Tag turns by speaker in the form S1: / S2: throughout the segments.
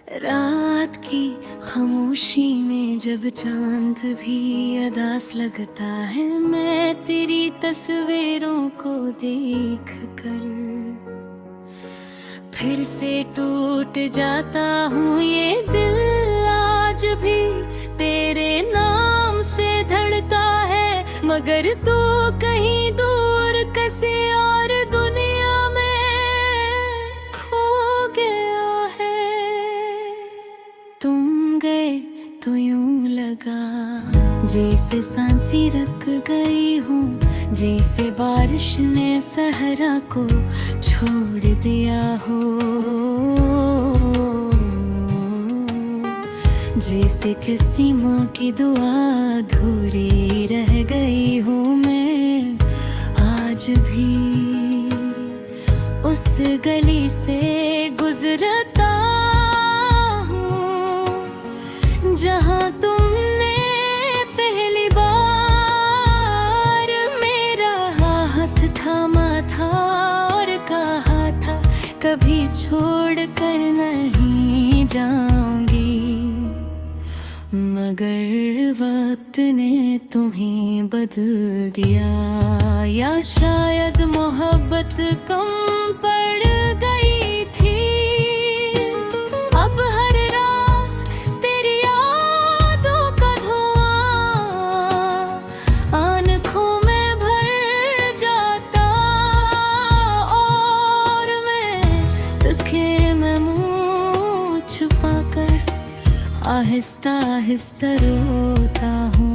S1: रात की खामोशी में जब चांद भी अदास लगता है, मैं तेरी तस्वीरों को देख कर फिर से टूट जाता हूँ। ये दिल आज भी तेरे नाम से धड़का है, मगर तू कहीं दूर किसी और दुनिया में खो गया है। तुम गए तो यूं लगा जैसे सांसें रुक गई हूँ, जैसे बारिश ने सहरा को छोड़ दिया हो, जैसे किसी माँ की दुआ अधूरी रह गई हूँ। मैं आज भी उस गली से गुजरता हूँ जहाँ तुमने पहली बार मेरा हाथ थामा था और कहा था कभी छोड़ कर नहीं जाऊंगी। मगर वक्त ने तुम्हें बदल दिया, या शायद मोहब्बत कम पड़ गई थी। अब हर रात तेरी यादों का धुआं आँखों में भर जाता, और मैं तके में मुँह छुपाकर आहिस्ता आहिस्ता रोता हूँ।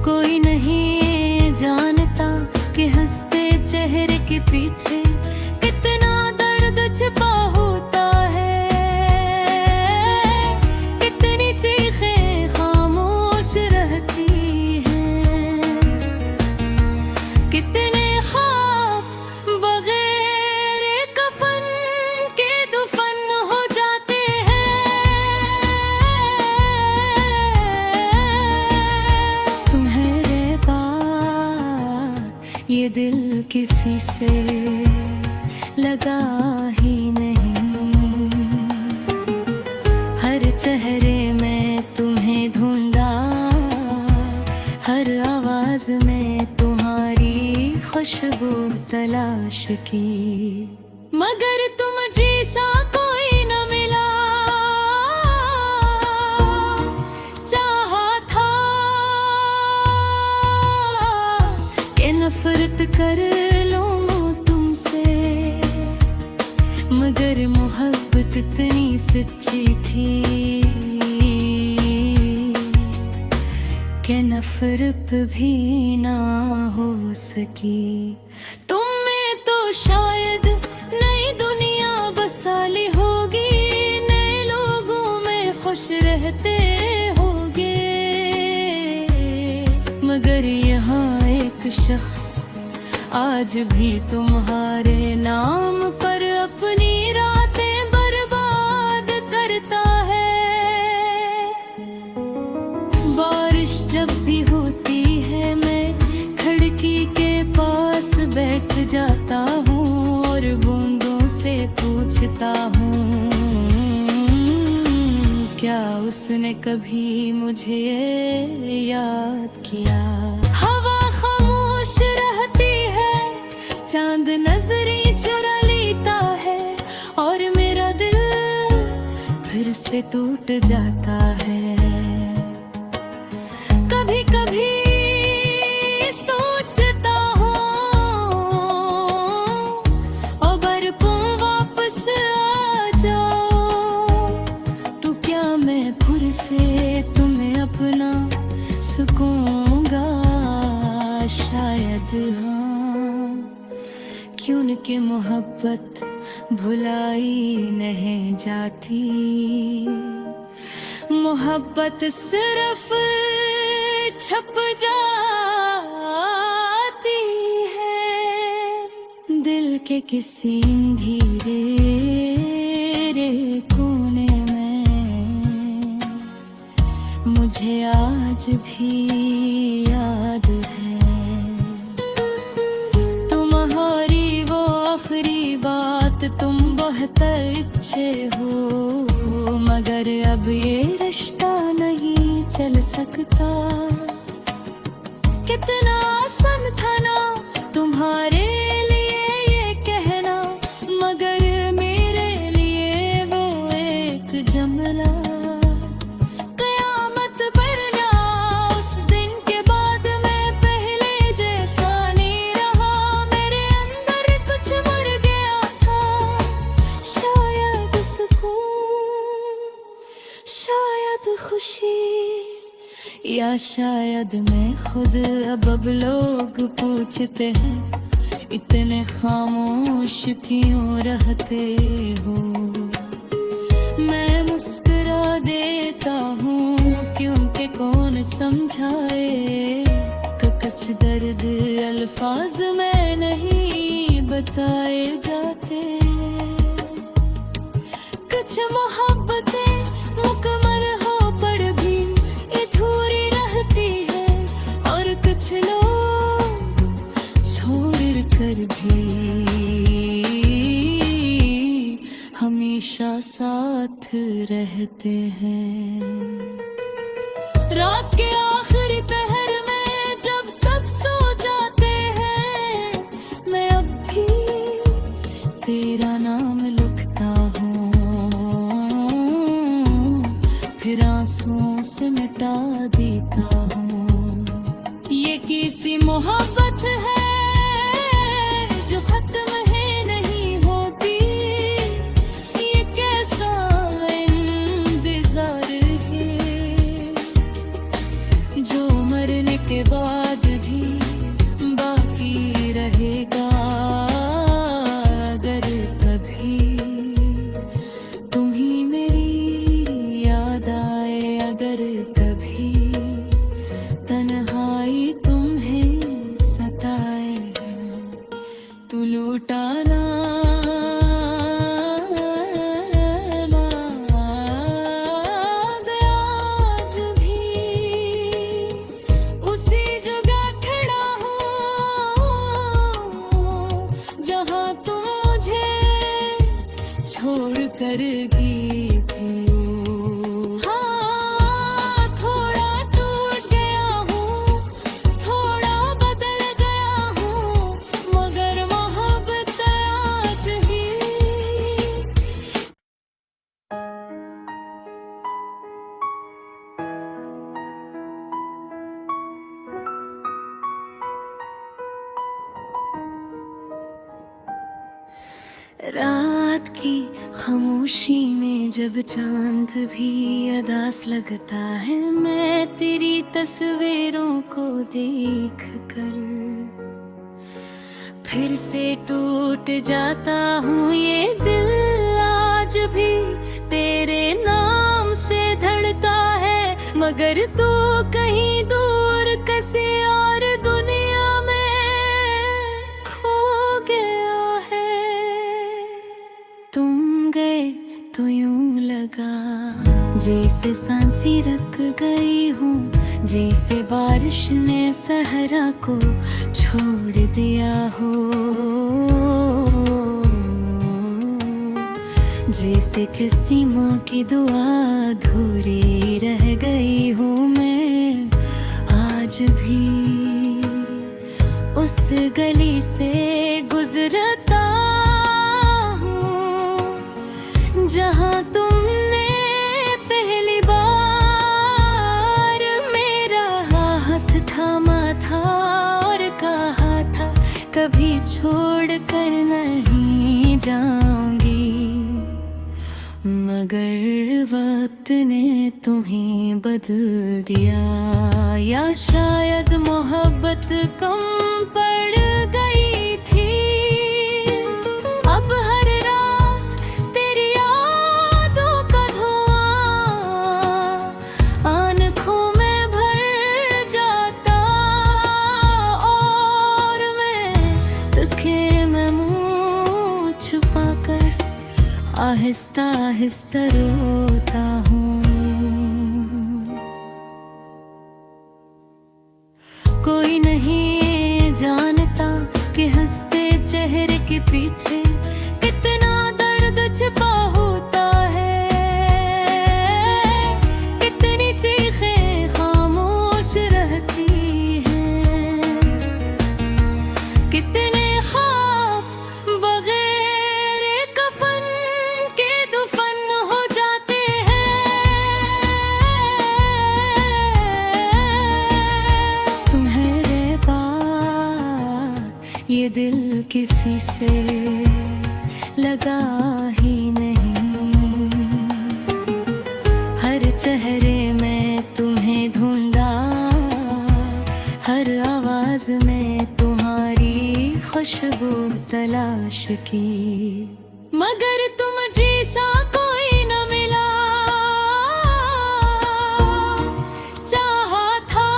S1: कोई नहीं जानता कि हंसते चेहरे के पीछे कितना दर्द छिपा होता है, कितनी चीखें खामोश रहती हैं, कितने ख्वाब बगैर कफन के दुफन हो जाते हैं। तुम्हारे बाद ये दिल किसी से लगा ही नहीं, हर चेहरे में तुम्हें ढूंढा, हर आवाज में तुम्हारी खुशबू तलाश की, मगर तुम जैसा कोई न मिला। चाहा था कि नफरत कर लूं तुमसे, मगर मोहब्बत इतनी सच्ची थी कि नफरत भी ना हो सकी। तुम में तो शायद नई दुनिया बसा ली होगी, नए लोगों में खुश रहते होगे, मगर यहाँ एक शख्स आज भी तुम्हारे नाम पर अपनी रातें बर्बाद करता है। बारिश जब भी होती है मैं खिड़की के पास बैठ जाता हूँ और बूंदों से पूछता हूँ, क्या उसने कभी मुझे याद किया। हवा खामोश रहती है, चांद नजरें चुरा लेता है, और मेरा दिल फिर से टूट जाता है। कभी कभी सोचता हूँ ओ बरपों वापस आ जाओ, तो क्या मैं फिर से तुम्हें अपना सकूंगा। शायद हाँ, क्योंकि मोहब्बत भुलाई नहीं जाती, मोहब्बत सिर्फ छप जाती है दिल के किसी अंधेरे कोने में। मुझे आज भी याद है तुम्हारी वो आखिरी बात, चाहता इच्छे हो, मगर अब ये रिश्ता नहीं चल सकता। कितना आसान था ना तुम्हारे लिए ये कहना, मगर मेरे लिए वो एक जमला। कयामत पर ना उस दिन के बाद मैं पहले जैसा नहीं रहा, मेरे अंदर कुछ मर गया था। शायद सुकून, शायद खुशी, या शायद मैं खुद। अब लोग पूछते हैं इतने खामोश क्यों रहते हो, मैं मुस्कुरा देता हूँ क्योंकि कौन समझाए कि कुछ दर्द अल्फाज में नहीं बताए जाते। कुछ मोहब्बतें मुकम्मल हो पर भी अधूरी रहती है, और कुछ लोग छोड़ कर भी हमेशा साथ रहते हैं। रात के आखिरी पहर में जब सब सो जाते हैं, मैं अब भी तेरा नाम लिखता हूँ, फिर आंसुओं से मिटा देता हूँ। ये किसी मोहब्बत है जो खत्म है नहीं होती, ये कैसा इंतजार है जो मरने के बाद भी बाकी रहेगा। अगर कभी तुम्ही मेरी याद आए, अगर कभी तन्हाई तुम्हें सताए, तू लौटाना गया आज भी उसी जगह खड़ा हूँ जहाँ तुम मुझे छोड़ कर गई थी। हाँ, थोड़ा टूट गया हूँ, थोड़ा बदल गया हूँ, मगर मोहब्बत आज ही। रात की खामोशी में जब चांद भी अदास लगता है, मैं तेरी तस्वीरों को देख कर फिर से टूट जाता हूँ। ये दिल आज भी तेरे नाम से धड़का है, मगर तू कहीं दूर किसी और दुनिया में खो गया है। तुम गए तो यूं लगा जैसे सांसें रुक गई हूँ, जैसे बारिश ने सहरा को छोड़ दिया हो, जैसे किसी माँ की दुआ अधूरी रह गई हूँ मैं आज भी। उस गली से गुजरता हूँ जहाँ तुमने पहली बार मेरा हाथ थामा था और कहा था कभी छोड़ कर नहीं जाऊंगी, मगर वक्त ने तुम्हें बदल दिया। या शायद मोहब्बत कम पड़ गई थी, अब हर रात तेरी यादों का धुआं आँखों में भर जाता, और मैं दुखे में मुँह छुपाकर आहिस्ता आहिस्ता रोता हूँ। कोई नहीं जानता कि हंसते चेहरे के पीछे कितना दर्द छिपा होता है, कितनी चीखें खामोश रहती हैं, कितने ख्वाब बगैर कफन के दुफन हो जाते हैं। तुम्हारे बाद ये दिल किसी से लगा ही नहीं, हर चेहरे में तुम्हें ढूंढा, हर आवाज में तुम्हारी खुशबू तलाश की, मगर तुम जैसा कोई न मिला। चाहा था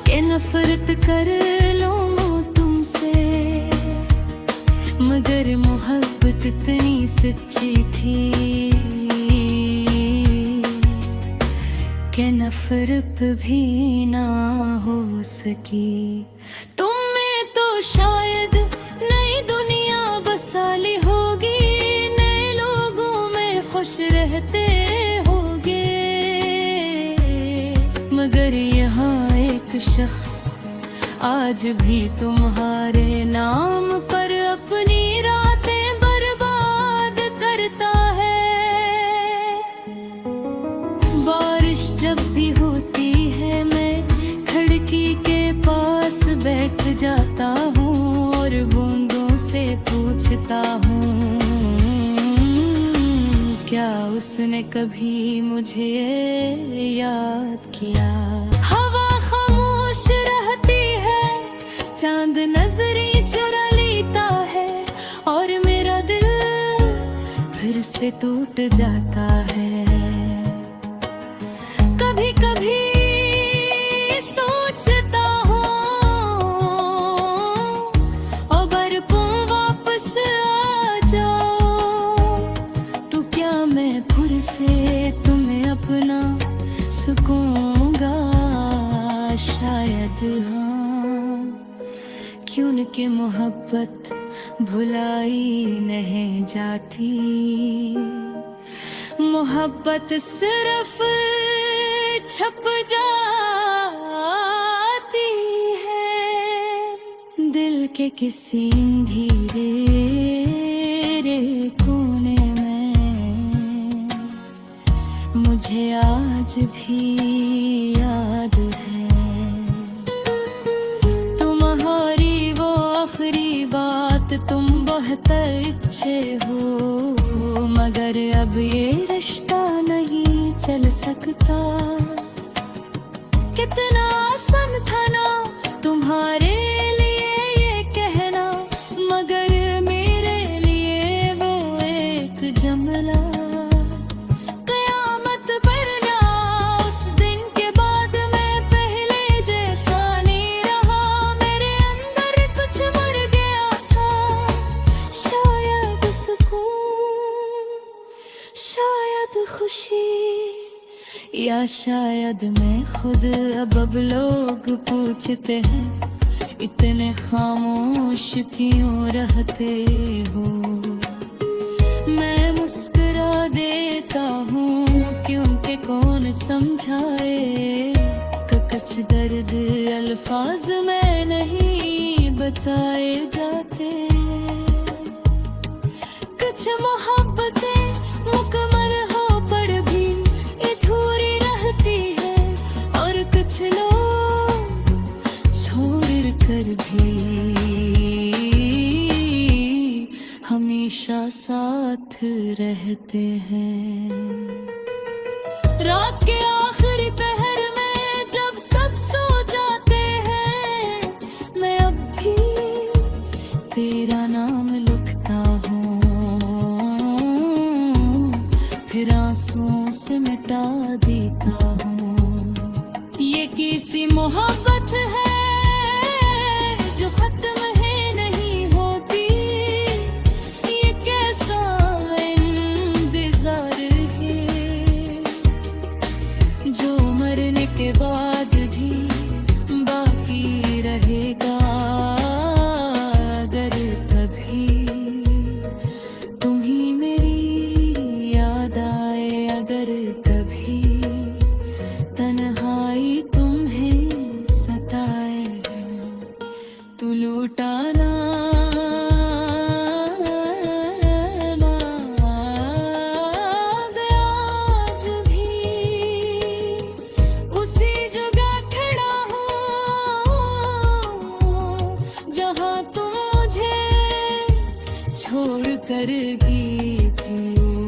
S1: कि नफरत कर लूं तुमसे, मगर मोहब्बत इतनी सच्ची थी कि नफरत भी ना हो सकी। तुम में तो शायद नई दुनिया बसा ली होगी, नए लोगों में खुश रहते होगे, मगर यहाँ एक शख्स आज भी तुम्हारे नाम पर अपनी रातें बर्बाद करता है। बारिश जब भी होती है मैं खिड़की के पास बैठ जाता हूँ और बूंदों से पूछता हूँ, क्या उसने कभी मुझे याद किया। हवा खामोश रहती है, चांद नजरें चुरा लेता है, और मेरा दिल फिर से टूट जाता है। कभी कभी सोचता हूँ और बरपों वापस आ जाओ, तो क्या मैं फिर से तुम्हें अपना सकूंगा। शायद हाँ, क्योंकि मोहब्बत भुलाई नहीं जाती, मोहब्बत सिर्फ छप जाती है दिल के किसी अंधेरे कोने में। मुझे आज भी याद है तुम्हारी वो आखिरी बात, तुम बहुत अच्छे हो, मगर अब ये रिश्ता नहीं चल सकता। कितना आसान था ना तुम्हारे लिए ये कहना, मगर मेरे लिए वो एक जमला। कयामत पर ना उस दिन के बाद मैं पहले जैसा नहीं रहा, मेरे अंदर कुछ मर गया था। शायद सुकून, शायद खुशी, या शायद मैं खुद। अब लोग पूछते हैं इतने खामोश क्यों रहते हो, मैं मुस्कुरा देता हूँ क्योंकि कौन समझाए कि कुछ दर्द अल्फाज में नहीं बताए जाते। कुछ मोहब्बतें मुकम्मल हो पर भी अधूरी रहती है, और कुछ लोग छोड़ कर भी हमेशा साथ रहते हैं। रात के आखिरी पहर में जब सब सो जाते हैं, मैं अब भी तेरा नाम लिखता हूँ, फिर आंसुओं से मिटा देता हूँ। ये किसी मोहब्बत है जो खत्म है नहीं होती, ये कैसा इंतजार है जो मरने के बाद भी बाकी रहेगा। अगर कभी दूर कर गई थी।